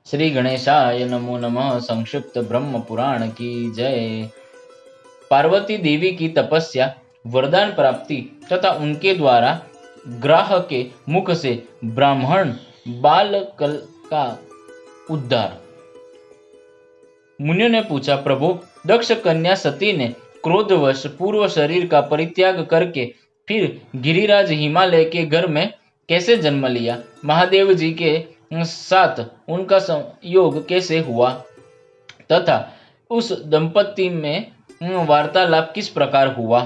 श्री गणेशाय नमो नमः। संक्षिप्त ब्रह्म पुराण की जय। पार्वती देवी की तपस्या, वरदान प्राप्ति तथा उनके द्वारा ग्राह के मुख से ब्राह्मण बालकल का उद्धार। मुनियों ने पूछा, प्रभु, दक्ष कन्या सती ने क्रोधवश पूर्व शरीर का परित्याग करके फिर गिरिराज हिमालय के घर में कैसे जन्म लिया? महादेव जी के साथ उनका संयोग कैसे हुआ तथा उस दंपति में वार्तालाप किस प्रकार हुआ?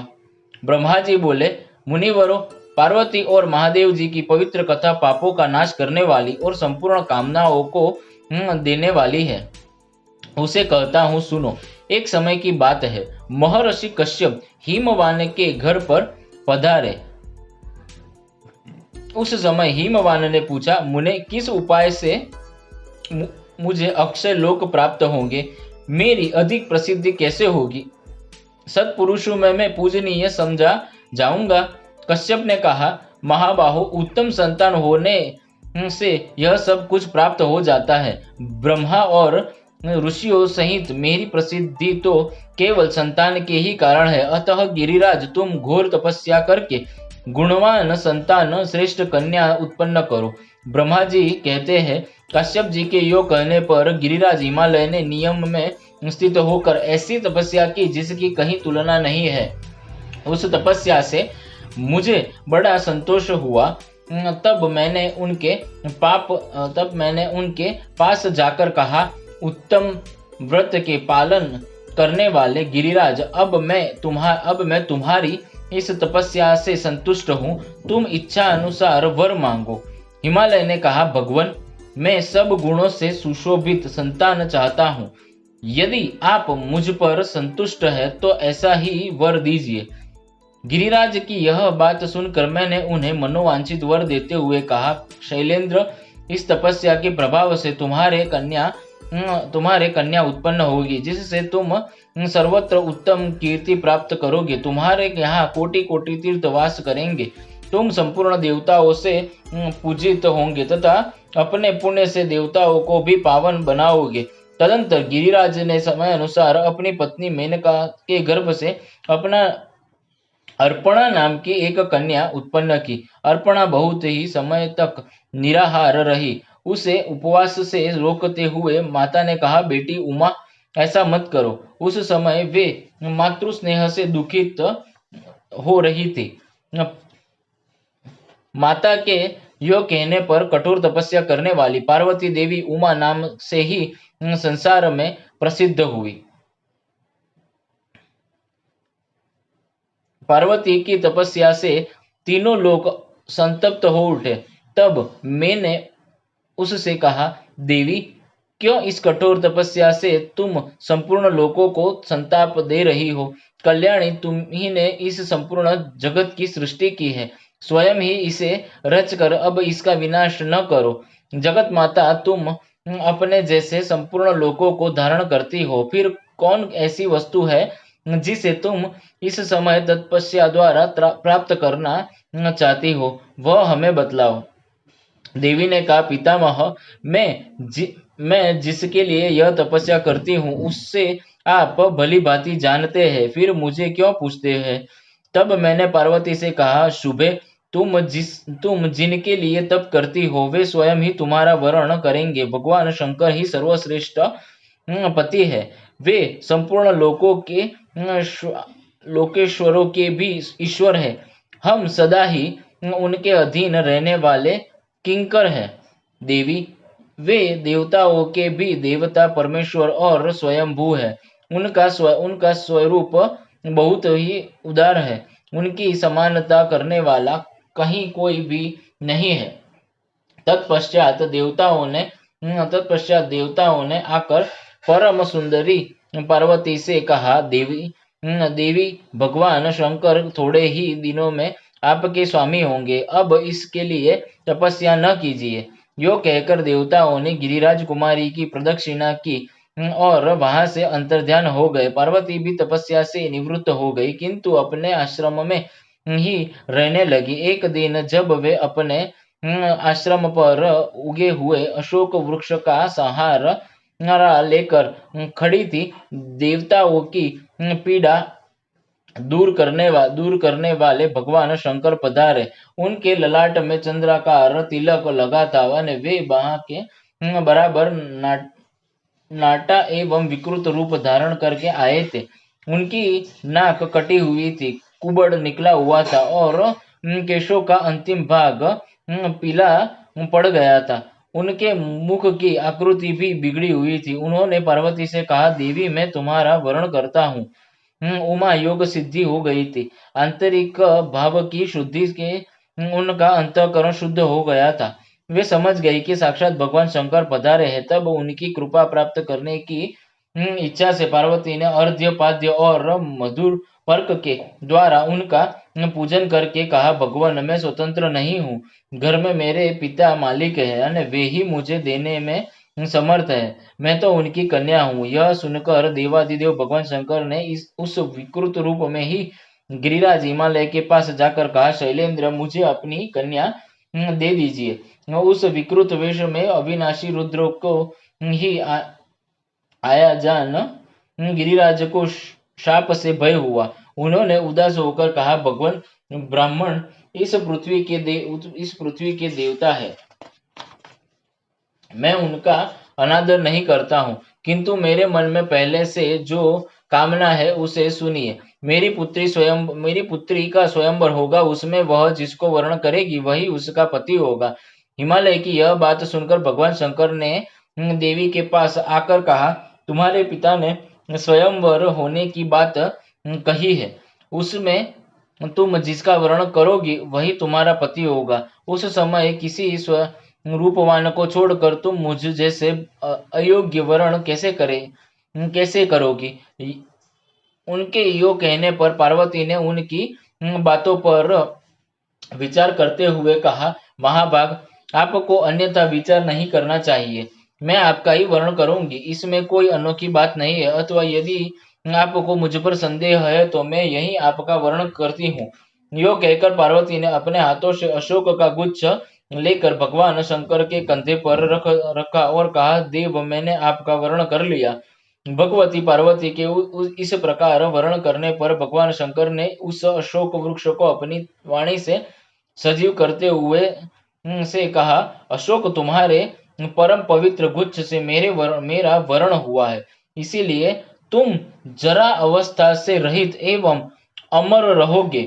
ब्रह्मा जी बोले, मुनिवरों, पार्वती और महादेव जी की पवित्र कथा पापों का नाश करने वाली और संपूर्ण कामनाओं को देने वाली है। उसे कहता हूँ, सुनो। एक समय की बात है, महर्षि कश्यप हिमवान के घर पर पधारे। उस समय हिमवान ने पूछा, मुने, किस उपाय से मुझे अक्षय लोक प्राप्त होंगे? मेरी अधिक प्रसिद्धि कैसे होगी? सत्पुरुषों में मैं पूजनीय समझा जाऊंगा। कश्यप ने कहा, महाबाहो, उत्तम संतान होने से यह सब कुछ प्राप्त हो जाता है। ब्रह्मा और ऋषियों सहित मेरी प्रसिद्धि तो केवल संतान के ही कारण है। अतः गिरिराज, तुम घोर तपस्या करके गुणवान संतान श्रेष्ठ कन्या उत्पन्न करो। ब्रह्मा जी कहते हैं, कश्यप जी के योग कहने पर गिरिराज हिमालय ने नियम में स्थित होकर ऐसी तपस्या की जिसकी कहीं तुलना नहीं है। उस तपस्या से मुझे बड़ा संतोष हुआ। तब मैंने उनके पास जाकर कहा, उत्तम व्रत के पालन करने वाले गिरिराज, अब मैं तुम्हारी इस तपस्या से संतुष्ट हूँ। तुम इच्छा अनुसार वर मांगो। हिमालय ने कहा, भगवान, मैं सब गुणों से सुशोभित संतान चाहता हूँ। यदि आप मुझ पर संतुष्ट है तो ऐसा ही वर दीजिए। गिरिराज की यह बात सुनकर मैंने उन्हें मनोवांछित वर देते हुए कहा, शैलेंद्र, इस तपस्या के प्रभाव से तुम्हारे कन्या उत्पन्न होगी, जिससे तुम सर्वत्र उत्तम कीर्ति प्राप्त करोगे। तुम्हारे यहाँ कोटि कोटि तीर्थ वास करेंगे। तुम संपूर्ण देवताओं से पूजित होंगे तथा अपने पुण्य से देवताओं को भी पावन बनाओगे। तदंतर गिरिराज ने समय अनुसार अपनी पत्नी मेनका के गर्भ से अपना अर्पणा नाम की एक कन्या उत्पन्न की। अर्पणा बहुत ही समय तक निराहार रही। उसे उपवास से रोकते हुए माता ने कहा, बेटी उमा, ऐसा मत करो। उस समय वे मातृ स्नेह से दुखित हो रही थी। माता के यो कहने पर कठोर तपस्या करने वाली पार्वती देवी उमा नाम से ही संसार में प्रसिद्ध हुई। पार्वती की तपस्या से तीनों लोग संतप्त हो उठे। तब मैंने उससे कहा, देवी, क्यों इस कठोर तपस्या से तुम संपूर्ण लोकों को संताप दे रही हो? कल्याणी, तुम ही ने इस संपूर्ण जगत की सृष्टि की है। स्वयं ही इसे रचकर अब इसका विनाश न करो। जगत माता, तुम अपने जैसे संपूर्ण लोकों को धारण करती हो। फिर कौन ऐसी वस्तु है जिसे तुम इस समय तपस्या द्वारा प्राप्त करना चाहती हो? वह हमें बतलाओ। देवी ने कहा, पितामह, मैं जिसके लिए यह तपस्या करती हूँ उससे आप भली भांति जानते हैं, फिर मुझे क्यों पूछते हैं? तब मैंने पार्वती से कहा, शुभे, तुम जिनके लिए तप करती हो वे स्वयं ही तुम्हारा वरण करेंगे। भगवान शंकर ही सर्वश्रेष्ठ पति है। वे संपूर्ण लोकेश्वरों के भी ईश्वर है। हम सदा ही उनके अधीन रहने वाले किंकर है। देवी, वे देवताओं के भी देवता, परमेश्वर और स्वयंभू है। उनका स्वरूप बहुत ही उदार है। उनकी समानता करने वाला कहीं कोई भी नहीं है। तत्पश्चात देवताओं ने आकर परम सुंदरी पार्वती से कहा, देवी, भगवान शंकर थोड़े ही दिनों में आपके स्वामी होंगे। अब इसके लिए तपस्या न कीजिए। यो कहकर देवताओं ने गिरिराज कुमारी की प्रदक्षिणा की और वहां से अंतर्ध्यान हो गए। पार्वती भी तपस्या से निवृत्त हो गई, किंतु अपने आश्रम में ही रहने लगी। एक दिन जब वे अपने आश्रम पर उगे हुए अशोक वृक्ष का सहारा लेकर खड़ी थी। देवताओं की पीड़ा दूर करने वाले भगवान शंकर पधारे। उनके ललाट में चंद्राकार तिलक लगा था और वे वहां के बराबर नाटा एवं विकृत रूप धारण करके आए थे। उनकी नाक कटी हुई थी, कुबड़ निकला हुआ था और केशों का अंतिम भाग पीला पड़ गया था। उनके मुख की आकृति भी बिगड़ी हुई थी। उन्होंने पार्वती से कहा, देवी मैं तुम्हारा वर्ण करता हूँ। उमा योग सिद्धि हो गई थी। आंतरिक भाव की शुद्धि के उनका अंतःकरण शुद्ध हो गया था। वे समझ गई कि साक्षात भगवान शंकर पधारे हैं। तब उनकी कृपा प्राप्त करने की इच्छा से पार्वती ने अर्घ्य पाद्य और मधुर पर्क के द्वारा उनका पूजन करके कहा, भगवान मैं स्वतंत्र नहीं हूँ। घर में मेरे पिता मालिक है और वे ही मुझे देने में समर्थ है। मैं तो उनकी कन्या हूँ। यह सुनकर देवादिदेव भगवान शंकर ने उस विकृत रूप में ही गिरिराज हिमालय के पास जाकर कहा, शैलेंद्र मुझे अपनी कन्या दे दीजिए। उस विकृत वेश में अविनाशी रुद्र को ही आया जान गिरिराज को शाप से भय हुआ। उन्होंने उदास होकर कहा, भगवान ब्राह्मण इस पृथ्वी के देवता है। मैं उनका अनादर नहीं करता हूँ, किंतु मेरे मन में पहले से जो कामना है उसे सुनिए। मेरी पुत्री का स्वयंवर होगा, उसमें वह जिसको वर्ण करेगी वही उसका पति होगा। हिमालय की यह बात सुनकर भगवान शंकर ने देवी के पास आकर कहा, तुम्हारे पिता ने स्वयंवर होने की बात कही है, उसमें तुम जिसका वर्ण करोगी वही तुम्हारा पति होगा। उस समय किसी रूपवान को छोड़कर तुम मुझ जैसे अयोग्य वर्ण कैसे करोगी। उनके यो कहने पर पार्वती ने उनकी बातों पर विचार करते हुए कहा, महाभाग आपको अन्यथा विचार नहीं करना चाहिए। मैं आपका ही वर्ण करूंगी, इसमें कोई अनोखी बात नहीं है। अथवा यदि आपको मुझ पर संदेह है तो मैं यही आपका वर्ण करती हूँ। यो कहकर पार्वती ने अपने हाथों से अशोक का गुच्छ लेकर भगवान शंकर के कंधे पर रखा और कहा, देव मैंने आपका वर्ण कर लिया। भगवती पार्वती के इस प्रकार वर्ण करने पर भगवान शंकर ने उस अशोक वृक्ष को अपनी वाणी से सजीव करते हुए से कहा, अशोक तुम्हारे परम पवित्र गुच्छ से मेरा वर्ण हुआ है, इसीलिए तुम जरा अवस्था से रहित एवं अमर रहोगे।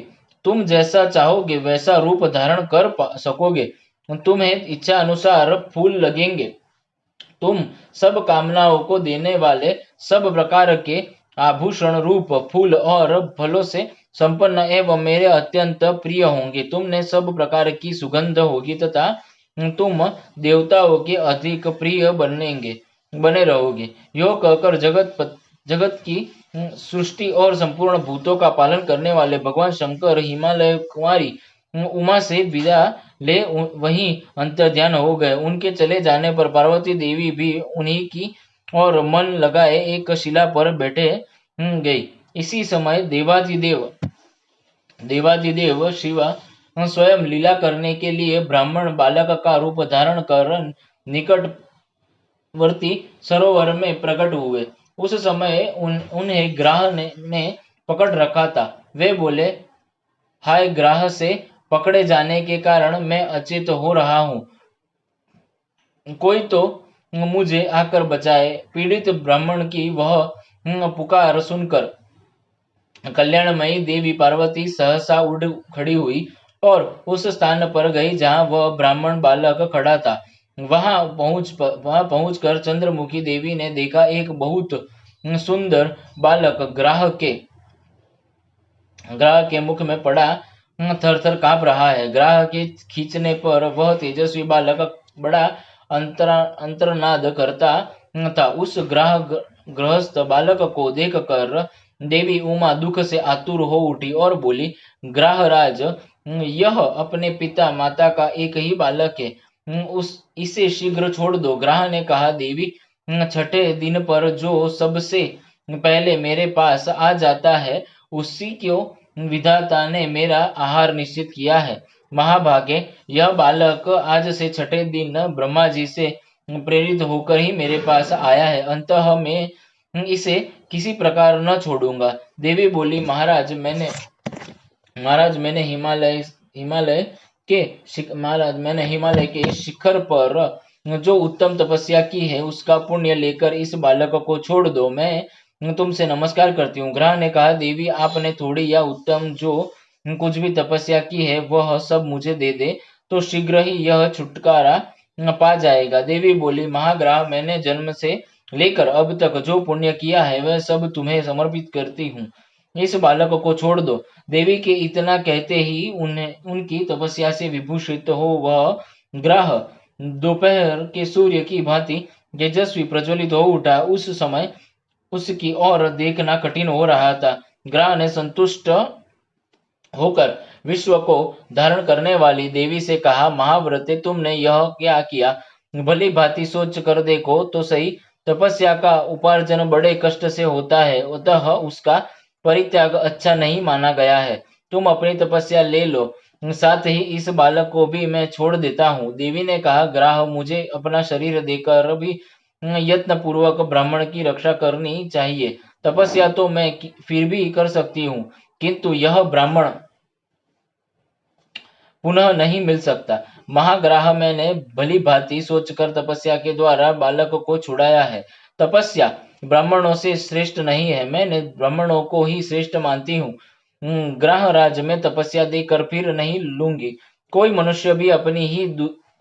तुम जैसा चाहोगे वैसा रूप धारण कर सकोगे। तुम्हें इच्छा अनुसार फूल लगेंगे। तुम सब कामनाओं को देने वाले सब प्रकार के आभूषण रूप फूल और फलों से संपन्न एवं मेरे अत्यंत प्रिय होंगे। तुमने सब प्रकार की सुगंध होगी तथा तुम देवताओं के अधिक प्रिय बने रहोगे। यो कहकर जगत की सृष्टि और संपूर्ण भूतों का पालन करने वाले भगवान शंकर हिमालय कुमारी उमा से विदा ले वहीं अंतर्ध्यान हो गए। उनके चले जाने पर पार्वती देवी भी उन्हीं की और मन लगाए एक शिला पर बैठे गई। इसी समय देवादिदेव शिवा स्वयं लीला करने के लिए ब्राह्मण बालक का रूप धारण कर निकटवर्ती सरोवर में प्रकट हुए। उस समय उन्हें ग्राह ने पकड़ रखा था। वे बोले, हाय ग्राह से पकड़े जाने के कारण मैं अचेत हो रहा हूँ, कोई तो मुझे आकर बचाए। पीड़ित ब्राह्मण की वह पुकार सुनकर कल्याणमयी देवी पार्वती सहसा उठ खड़ी हुई और उस स्थान पर गई जहाँ वह ब्राह्मण बालक खड़ा था। वहां पहुंचकर चंद्रमुखी देवी ने देखा, एक बहुत सुंदर बालक ग्राह के मुख में पड़ा थर थर कांप रहा है। ग्राह के खींचने पर वह तेजस्वी बालक बड़ा अंतर्नाद करता था। उस गृहस्थ बालक को देखकर देवी उमा दुख से आतुर हो उठी और बोली, ग्राहराज यह अपने पिता माता का एक ही बालक है, इसे शीघ्र छोड़ दो। ग्राह ने कहा, देवी छठे दिन पर जो सबसे पहले मेरे पास आ जाता है उसी को विधाता ने मेरा आहार निश्चित किया है। महाभागे, यह बालक आज से छठे दिन ब्रह्मा जी से प्रेरित होकर ही मेरे पास आया है, अंततः मैं इसे किसी प्रकार न छोड़ूंगा। देवी बोली, महाराज मैंने हिमालय के शिखर पर जो उत्तम तपस्या की है उसका पुण्य लेकर इस बालक को छोड़ दो। मैं तुमसे नमस्कार करती हूँ। ग्रह ने कहा, देवी आपने थोड़ी या उत्तम जो कुछ भी तपस्या की है वह सब मुझे दे दे तो शीघ्र ही यह छुटकारा पा जाएगा। देवी बोली, महाग्रह, मैंने जन्म से लेकर अब तक जो पुण्य किया है वह सब तुम्हें समर्पित करती हूँ, इस बालक को छोड़ दो। देवी के इतना कहते ही उन्हें उनकी तपस्या से विभूषित हो वह ग्रह दोपहर के सूर्य की भांति तेजस्वी प्रज्वलित हो उठा। उस समय उसकी ओर देखना कठिन हो रहा था। ग्रह ने संतुष्ट होकर विश्व को धारण करने वाली देवी से कहा, महाव्रते, तुमने यह क्या किया? भली भांति सोच कर देखो तो सही। तपस्या का उपार्जन बड़े कष्ट से होता है, अतः उसका परित्याग अच्छा नहीं माना गया है। तुम अपनी तपस्या ले लो, साथ ही इस बालक को भी मैं छोड़ देता हूँ। देवी ने कहा, ग्राह, मुझे अपना शरीर देकर भी यत्न पूर्वक ब्राह्मण की रक्षा करनी चाहिए। तपस्या तो मैं फिर भी कर सकती हूँ, किंतु यह ब्राह्मण पुनः नहीं मिल सकता। महाग्राह, मैंने भली भांति सोचकर तपस्या के द्वारा बालक को छुड़ाया है। तपस्या ब्राह्मणों से श्रेष्ठ नहीं है, मैंने ब्राह्मणों को ही श्रेष्ठ मानती हूँ। ग्राह राज में तपस्या देकर फिर नहीं लूंगी। कोई मनुष्य भी अपनी ही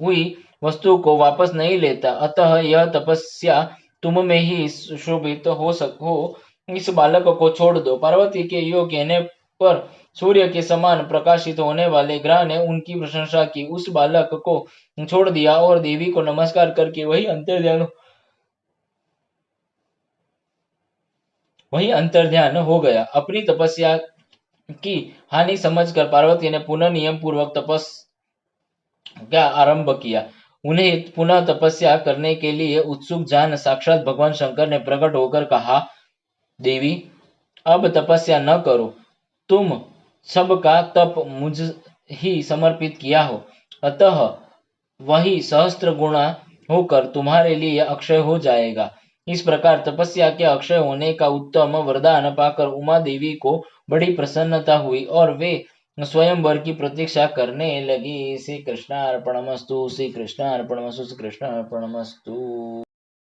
हुई वस्तु को वापस नहीं लेता, अतः यह तपस्या तुम में ही शोभित हो इस बालक को छोड़ दो। पार्वती के यो कहने पर सूर्य के समान प्रकाशित होने वाले ग्रह ने उनकी प्रशंसा की, उस बालक को छोड़ दिया और देवी को नमस्कार करके वही अंतर्ध्यान हो गया। अपनी तपस्या की हानि समझकर पार्वती ने पुनः नियम पूर्वक तपस्या आरंभ किया। उन्हें पुनः तपस्या करने के लिए उत्सुक जान साक्षात भगवान शंकर ने प्रकट होकर कहा, देवी, अब तपस्या न करो। तुम सबका तप मुझ ही समर्पित किया हो, अतः वही सहस्त्र गुणा होकर तुम्हारे लिए अक्षय हो जाएगा। इस प्रकार तपस्या के अक्षय होने का उत्तम वरदान पाकर उमा देवी को बड़ी प्रसन्नता हुई और वे स्वयंवर की प्रतीक्षा करने लगी। श्री कृष्णार्पणमस्तु, श्री कृष्णार्पणमस्तु, श्री कृष्णार्पणमस्तु।